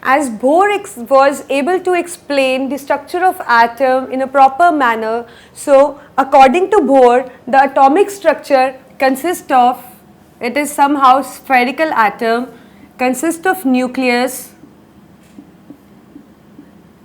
as Bohr was able to explain the structure of atom in a proper manner, so according to Bohr, the atomic structure consists of, it is somehow spherical atom, consists of nucleus,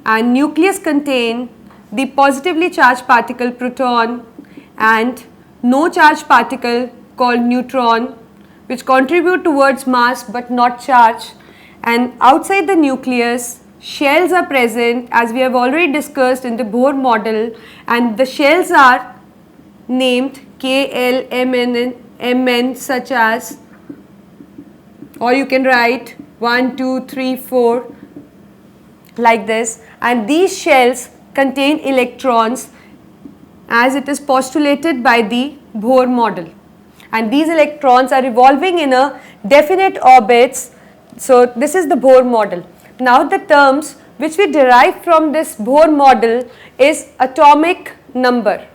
and nucleus contain the positively charged particle proton and no charged particle called neutron, which contribute towards mass but not charge. And outside the nucleus, shells are present, as we have already discussed in the Bohr model, and the shells are named K, L, M, N, M, N, such as, or you can write 1, 2, 3, 4 like this, and these shells contain electrons as it is postulated by the Bohr model, and these electrons are revolving in a definite orbits. So this is the Bohr model. Now the terms which we derive from this Bohr model is atomic number.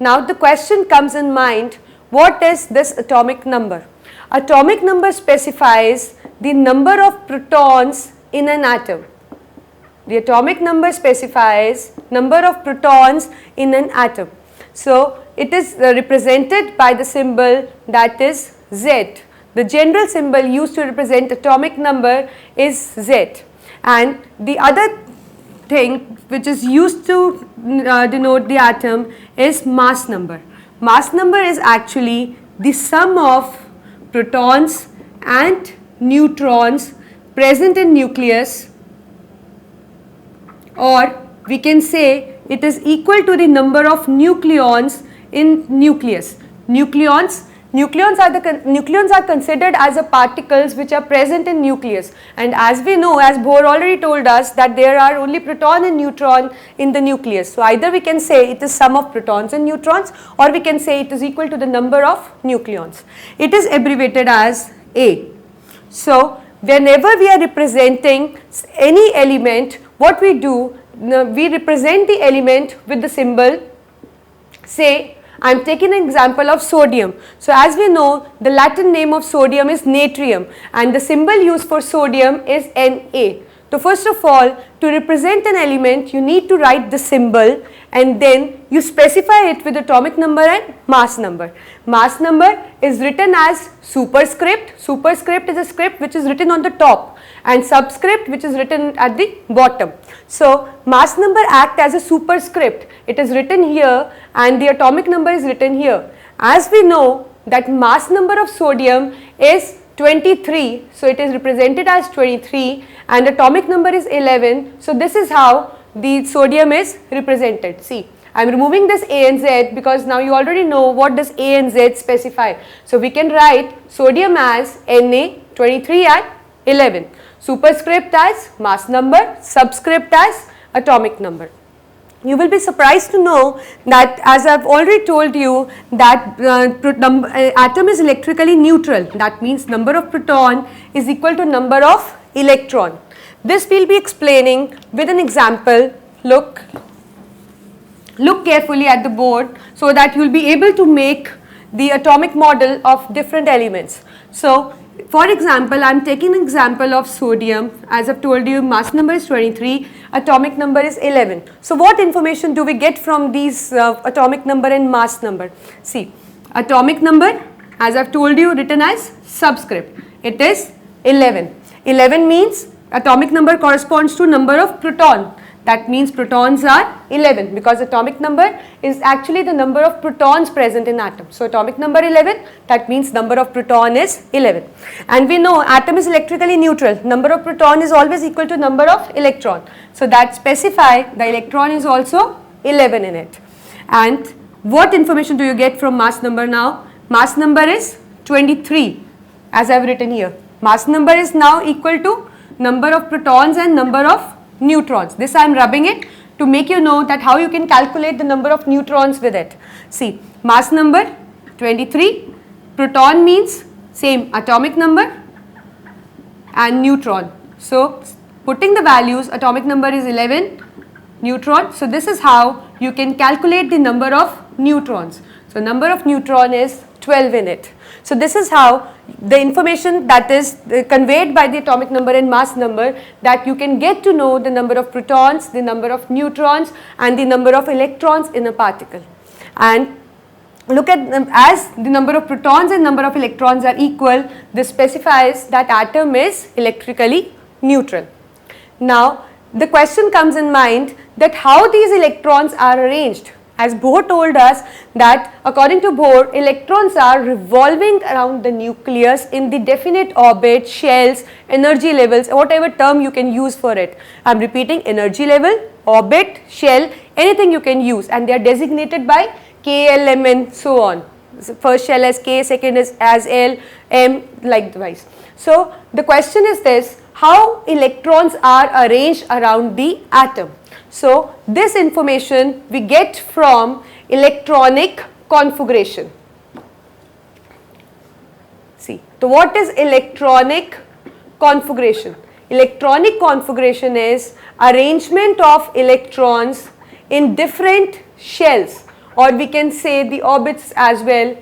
Now the question comes in mind, what is this atomic number? Atomic number specifies the number of protons in an atom. The atomic number specifies number of protons in an atom. So it is represented by the symbol that is Z. The general symbol used to represent atomic number is Z, and the other thing which is used to denote the atom is mass number. Mass number is actually the sum of protons and neutrons present in nucleus, or we can say it is equal to the number of nucleons in nucleus. Nucleons are considered as the particles which are present in nucleus, and as we know, as Bohr already told us, that there are only proton and neutron in the nucleus. So either we can say it is sum of protons and neutrons, or we can say it is equal to the number of nucleons. It is abbreviated as A. So whenever we are representing any element, what we do, we represent the element with the symbol. Say I am taking an example of sodium. So as we know, the Latin name of sodium is natrium, and the symbol used for sodium is Na. So first of all, to represent an element, you need to write the symbol, and then you specify it with atomic number and mass number. Mass number is written as superscript. Superscript is a script which is written on the top, and subscript which is written at the bottom. So mass number acts as a superscript. It is written here and the atomic number is written here. As we know that mass number of sodium is 23, so it is represented as 23, and atomic number is 11. So this is how the sodium is represented. See, I am removing this A and Z because now you already know what does A and Z specify. So we can write sodium as Na, 23 and 11. Superscript as mass number, subscript as atomic number. You will be surprised to know that, as I have already told you, that atom is electrically neutral. That means number of proton is equal to number of electron. This we will be explaining with an example. Look carefully at the board so that you will be able to make the atomic model of different elements. So for example, I am taking an example of sodium. As I have told you, mass number is 23, atomic number is 11. So what information do we get from these atomic number and mass number? See, atomic number, as I have told you, written as subscript, it is 11. 11 means atomic number corresponds to number of proton. That means protons are 11, because atomic number is actually the number of protons present in atom. So atomic number 11, that means number of proton is 11. And we know atom is electrically neutral. Number of proton is always equal to number of electron. So that specify the electron is also 11 in it. And what information do you get from mass number now? Mass number is 23, as I have written here. Mass number is now equal to number of protons and number of neutrons. This I am rubbing it to make you know that how you can calculate the number of neutrons with it. See, mass number 23, proton means same atomic number, and neutron. So putting the values, atomic number is 11, neutron. So this is how you can calculate the number of neutrons. So number of neutron is 12 in it. So this is how the information that is conveyed by the atomic number and mass number, that you can get to know the number of protons, the number of neutrons and the number of electrons in a particle. And look at them, as the number of protons and number of electrons are equal, this specifies that atom is electrically neutral. Now the question comes in mind that how these electrons are arranged. As Bohr told us that according to Bohr, electrons are revolving around the nucleus in the definite orbit, shells, energy levels, whatever term you can use for it. I am repeating, energy level, orbit, shell, anything you can use, and they are designated by K, L, M and so on. First shell as K, second is as L, M, likewise. So the question is this: how electrons are arranged around the atom? So this information we get from electronic configuration. See, so what is electronic configuration? Electronic configuration is arrangement of electrons in different shells, or we can say the orbits as well,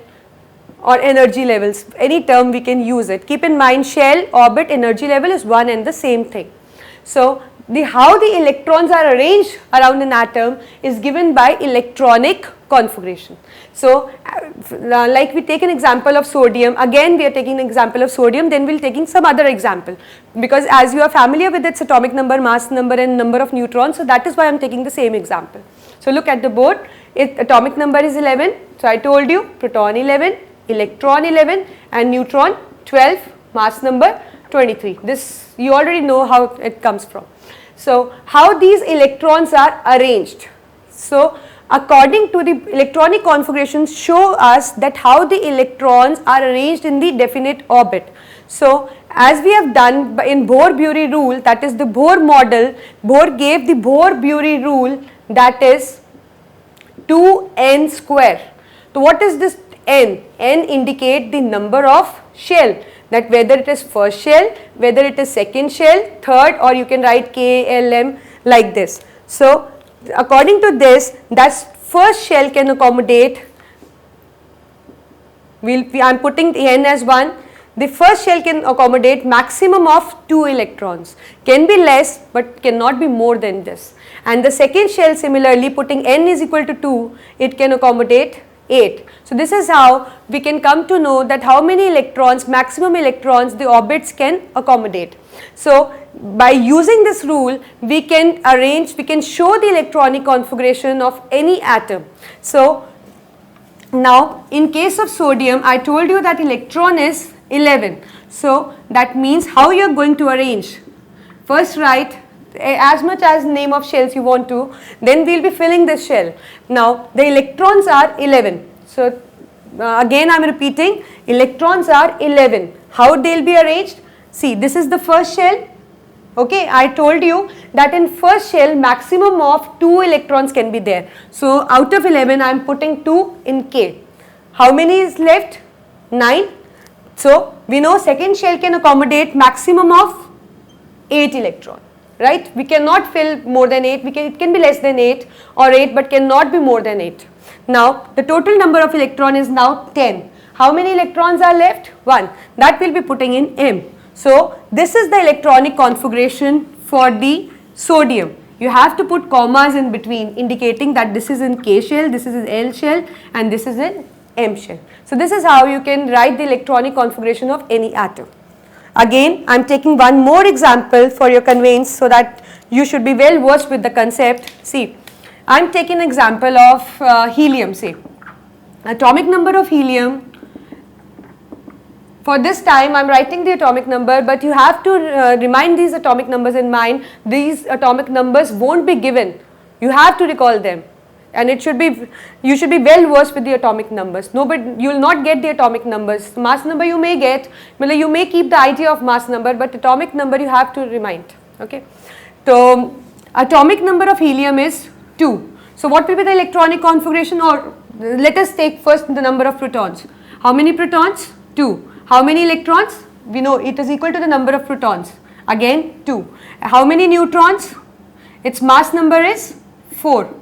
or energy levels, any term we can use it. Keep in mind, shell, orbit, energy level is one and the same thing. So how the electrons are arranged around an atom is given by electronic configuration. So like we take an example of sodium, again we are taking an example of sodium, then we will taking some other example, because as you are familiar with its atomic number, mass number and number of neutrons, so that is why I am taking the same example. So look at the board, its atomic number is 11, so I told you proton 11, electron 11 and neutron 12, mass number 23. This you already know how it comes from. So how these electrons are arranged? So according to the electronic configurations show us that how the electrons are arranged in the definite orbit. So as we have done in Bohr-Bury rule, that is the Bohr model, Bohr gave the Bohr-Bury rule, that is 2n square. So what is this n? N indicate the number of shell, that whether it is first shell, whether it is second shell, third, or you can write K, L, M like this. So according to this, that first shell can accommodate, I am putting the n as 1, the first shell can accommodate maximum of 2 electrons, can be less but cannot be more than this. And the second shell similarly, putting n is equal to 2, it can accommodate 8. So this is how we can come to know that how many electrons, maximum electrons the orbits can accommodate. So by using this rule, we can arrange, we can show the electronic configuration of any atom. So now in case of sodium, I told you that electron is 11. So that means how you are going to arrange. First write as much as name of shells you want to, then we will be filling this shell. Now the electrons are 11. So again I am repeating, electrons are 11. How they will be arranged? See, this is the first shell. Okay, I told you that in first shell maximum of 2 electrons can be there. So out of 11 I am putting 2 in K. How many is left? 9. So we know second shell can accommodate maximum of 8 electrons. Right, we cannot fill more than 8, it can be less than 8 or 8 but cannot be more than 8. Now the total number of electron is now 10. How many electrons are left? 1. That will be putting in M. So this is the electronic configuration for the sodium. You have to put commas in between indicating that this is in K shell, this is in L shell and this is in M shell. So this is how you can write the electronic configuration of any atom. Again, I am taking one more example for your conveyance so that you should be well versed with the concept. See, I am taking an example of helium, say. Atomic number of helium, for this time I am writing the atomic number, but you have to remind these atomic numbers in mind. These atomic numbers won't be given, you have to recall them. And it should be, you should be well versed with the atomic numbers. No, but you will not get the atomic numbers. Mass number you may get, you may keep the idea of mass number, but atomic number you have to remind. Okay. So atomic number of helium is 2. So what will be the electronic configuration? Or let us take first the number of protons. How many protons? 2. How many electrons? We know it is equal to the number of protons. Again 2. How many neutrons? Its mass number is 4.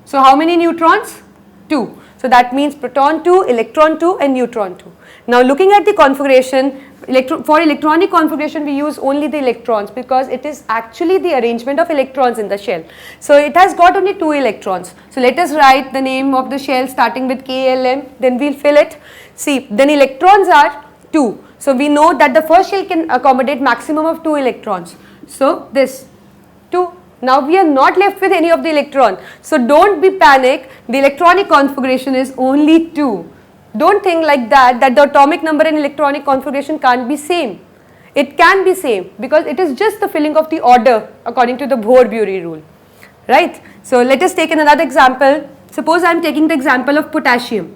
So how many neutrons? 2. So that means proton 2, electron 2 and neutron 2. Now looking at the configuration, for electronic configuration we use only the electrons because it is actually the arrangement of electrons in the shell. So it has got only 2 electrons. So let us write the name of the shell starting with KLM, then we will fill it. See, then electrons are 2. So we know that the first shell can accommodate maximum of 2 electrons. So this 2. Now we are not left with any of the electron. So don't be panic, the electronic configuration is only 2. Don't think like that the atomic number in electronic configuration can't be same. It can be same because it is just the filling of the order according to the Bohr-Bury rule, right. So let us take another example. Suppose I am taking the example of potassium.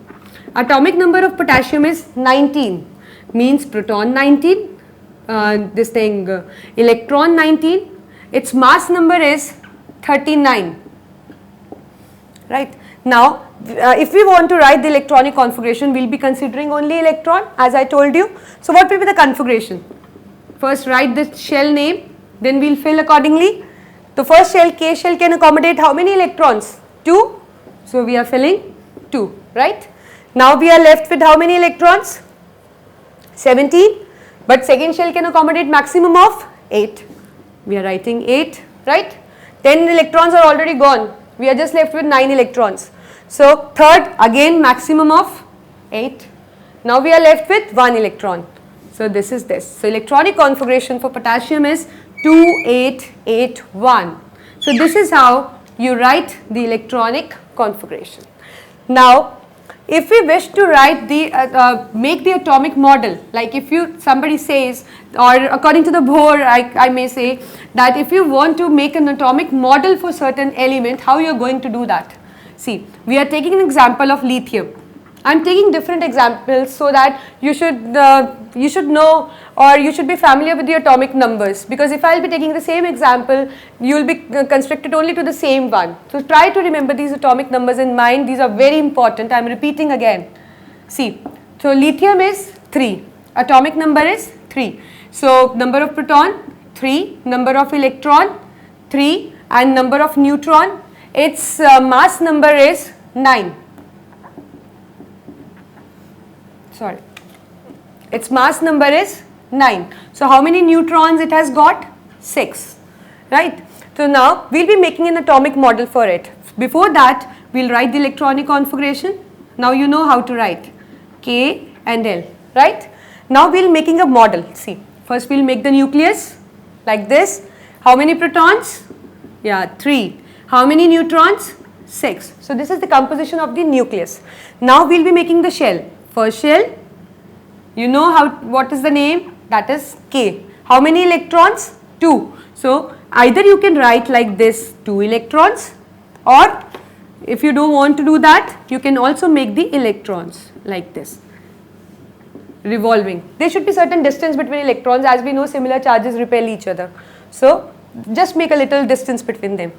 Atomic number of potassium is 19, means proton 19, electron 19, its mass number is 39, right. Now if we want to write the electronic configuration, we will be considering only electron as I told you. So what will be the configuration? First write the shell name, then we will fill accordingly. The first shell, K shell, can accommodate how many electrons? 2. So we are filling 2, right. Now we are left with how many electrons? 17, but second shell can accommodate maximum of 8. We are writing 8, right. 10 electrons are already gone. We are just left with 9 electrons. So third, again maximum of 8. Now we are left with 1 electron. So this is this. So electronic configuration for potassium is 2881. So this is how you write the electronic configuration. Now if we wish to write the make the atomic model, like if somebody says, or according to the Bohr, I may say that if you want to make an atomic model for certain element, how you are going to do that? See, we are taking an example of lithium. I am taking different examples so that you should know, or you should be familiar with the atomic numbers, because if I will be taking the same example, you will be constricted only to the same one. So try to remember these atomic numbers in mind. These are very important. I am repeating again. See, so lithium is 3, atomic number is 3. So number of proton 3, number of electron 3, and number of neutron, its mass number is 9. Sorry, its mass number is 9. So how many neutrons it has got? 6, right. So now we will be making an atomic model for it. Before that we will write the electronic configuration. Now you know how to write K and L, right. Now we will be making a model. See, first we will make the nucleus like this. How many protons? Yeah, 3. How many neutrons? 6. So this is the composition of the nucleus. Now we will be making the shell. First shell, you know what is the name? That is K. How many electrons? 2. So either you can write like this 2 electrons, or if you don't want to do that, you can also make the electrons like this, revolving. There should be certain distance between electrons, as we know similar charges repel each other. So just make a little distance between them.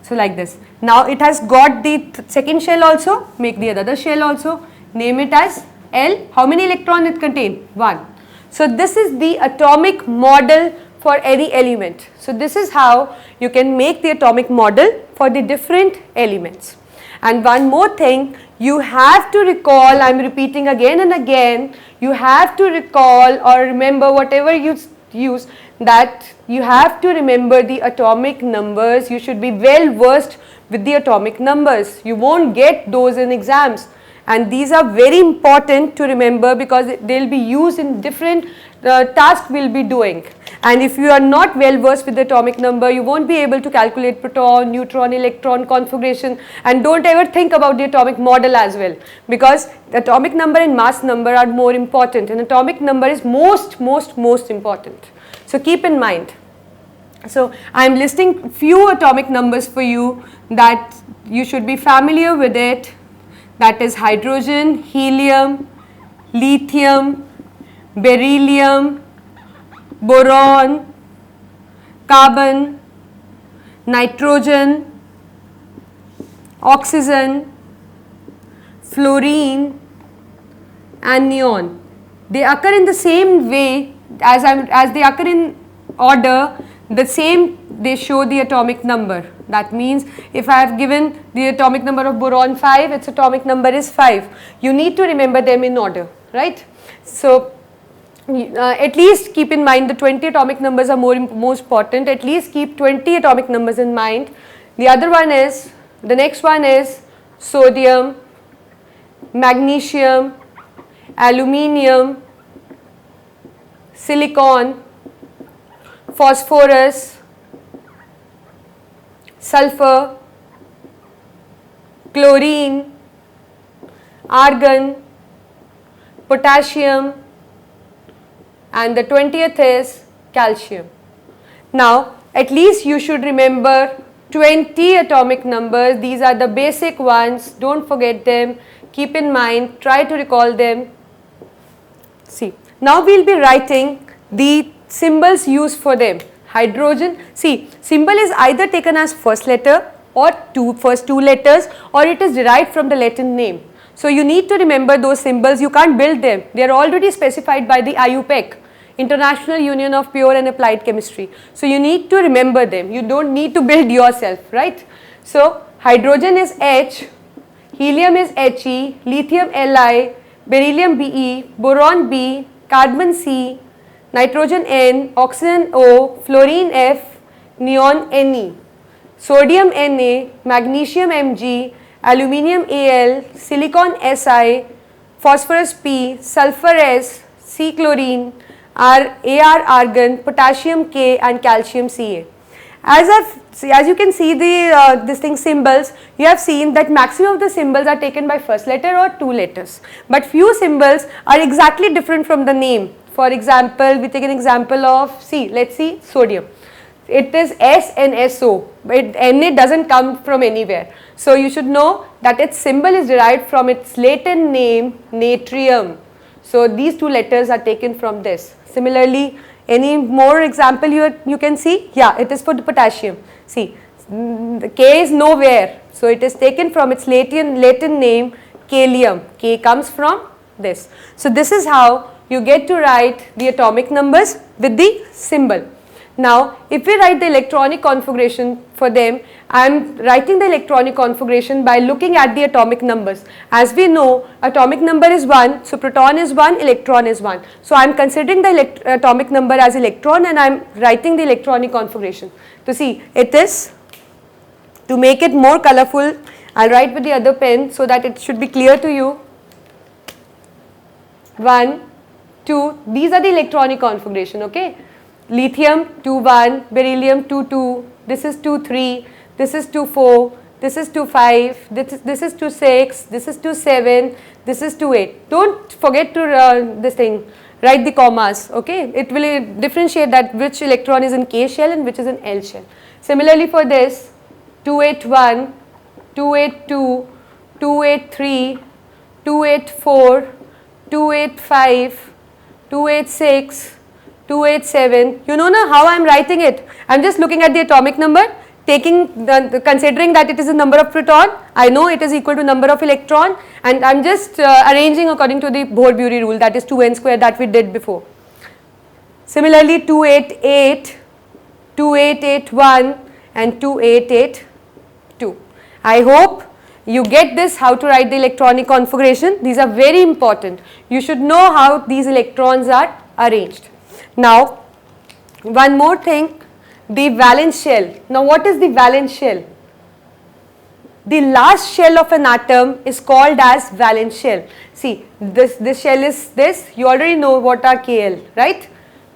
So like this. Now it has got the second shell also, make the other shell also, name it as L. How many electrons it contain? 1. So this is the atomic model for any element. So this is how you can make the atomic model for the different elements. And one more thing, you have to recall, I am repeating again and again, you have to recall or remember whatever you use, that you have to remember the atomic numbers. You should be well versed with the atomic numbers. You won't get those in exams, and these are very important to remember because they will be used in different tasks we will be doing. And if you are not well versed with the atomic number, you won't be able to calculate proton, neutron, electron configuration. And don't ever think about the atomic model as well, because the atomic number and mass number are more important, and atomic number is most important. So keep in mind. So I am listing few atomic numbers for you that you should be familiar with it. That is hydrogen, helium, lithium, beryllium, boron, carbon, nitrogen, oxygen, fluorine and neon. They occur in the same way as they occur in order, the same they show the atomic number. That means if I have given the atomic number of boron 5, its atomic number is 5. You need to remember them in order. right? So at least keep in mind the 20 atomic numbers are most important. At least keep 20 atomic numbers in mind. The other one is, the next one is sodium, magnesium, aluminium, silicon, phosphorus, sulfur, chlorine, argon, potassium, and the 20th is calcium. Now, at least you should remember 20 atomic numbers. These are the basic ones. Don't forget them. Keep in mind, try to recall them. See, now we will be writing the symbols used for them. Hydrogen, see, symbol is either taken as first letter or first two letters, or it is derived from the Latin name. So you need to remember those symbols. You can't build them. They are already specified by the IUPAC, International Union of Pure and Applied Chemistry. So you need to remember them. You don't need to build yourself, right? So hydrogen is H, helium is He, lithium Li, beryllium Be, boron B, carbon C, nitrogen N, oxygen O, fluorine F, neon Ne, sodium Na, magnesium Mg, aluminium Al, silicon Si, phosphorus P, sulfur S, C chlorine, Ar argon, potassium K, and calcium Ca. As you can see the symbols, you have seen that maximum of the symbols are taken by first letter or two letters, but few symbols are exactly different from the name. For example, we take an example of, let's see sodium. It is S and SO, but Na doesn't come from anywhere. So you should know that its symbol is derived from its Latin name, natrium. So these two letters are taken from this. Similarly, any more example you can see? Yeah, it is for the potassium. See, the K is nowhere. So it is taken from its Latin name, kalium. K comes from this. So this is how you get to write the atomic numbers with the symbol. Now, if we write the electronic configuration for them, I am writing the electronic configuration by looking at the atomic numbers. As we know, atomic number is 1, so proton is 1, electron is 1. So, I am considering the atomic number as electron and I am writing the electronic configuration. So, see, it is, to make it more colorful, I will write with the other pen so that it should be clear to you. 1, 2, these are the electronic configuration, okay. Lithium 2 1, beryllium 2 2, this is 2 3, this is 2 4, this is 2 5, this is 2 6, this is 2 7, this is 2 8. Don't forget to write the commas, okay. It will differentiate that which electron is in K shell and which is in L shell. Similarly for this, 281, 282, 283, 284, 285, 286, 287, you know now how I am writing it. I am just looking at the atomic number, considering that it is a number of proton, I know it is equal to number of electron, and I am just arranging according to the Bohr-Bury rule, that is 2n square that we did before. Similarly 288, 2881 and 2882. I hope you get this, how to write the electronic configuration. These are very important. You should know how these electrons are arranged. Now, one more thing, the valence shell. Now, what is the valence shell? The last shell of an atom is called as valence shell. See, this shell is this, you already know what are KL, right?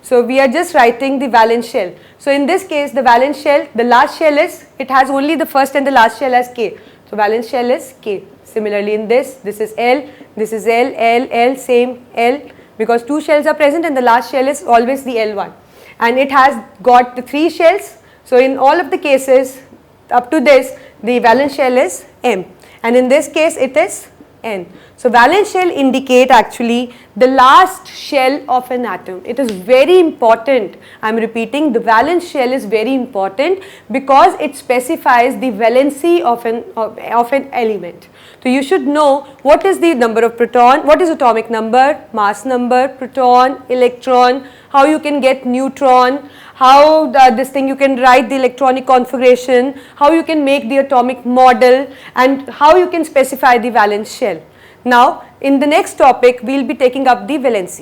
So, we are just writing the valence shell. So, in this case, the valence shell, the last shell is, it has only the first and the last shell as K. So, valence shell is K. Similarly, in this is L, this is L, same L. Because two shells are present and the last shell is always the L1, and it has got the 3 shells. So, in all of the cases up to this, the valence shell is M, and in this case it is N. So, valence shell indicate actually the last shell of an atom. It is very important. I am repeating, the valence shell is very important because it specifies the valency of an element. So, you should know what is the number of proton, what is atomic number, mass number, proton, electron, how you can get neutron, how you can write the electronic configuration, how you can make the atomic model, and how you can specify the valence shell. Now, in the next topic, we will be taking up the valency.